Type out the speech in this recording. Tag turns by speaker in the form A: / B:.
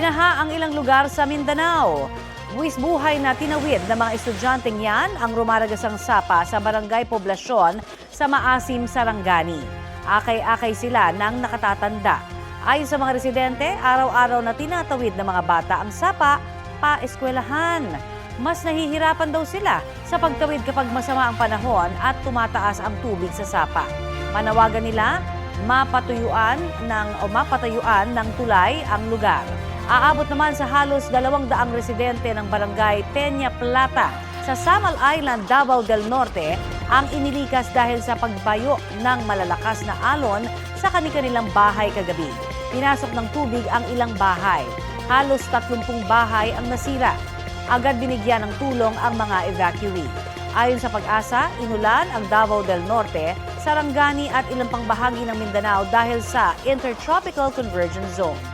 A: Binaha ang ilang lugar sa Mindanao. Buwis buhay na tinawid ng mga estudyanteng yan ang rumaragasang sapa sa barangay Poblasyon sa Maasim, Sarangani. Akay-akay sila ng nakatatanda. Ayon sa mga residente, araw-araw na tinatawid ng mga bata ang sapa pa-eskwelahan. Mas nahihirapan daw sila sa pagtawid kapag masama ang panahon at tumataas ang tubig sa sapa. Manawagan nila mapatuyuan ng tulay ang lugar. Aabot naman sa halos 200 residente ng barangay Peña Plata sa Samal Island, Davao del Norte ang inilikas dahil sa pagbayo ng malalakas na alon sa kanilang bahay kagabi. Pinasok ng tubig ang ilang bahay. Halos 30 bahay ang nasira. Agad binigyan ng tulong ang mga evacuee. Ayon sa Pag-asa, inulan ang Davao del Norte, Sarangani at ilang pang bahagi ng Mindanao dahil sa Intertropical Convergence Zone.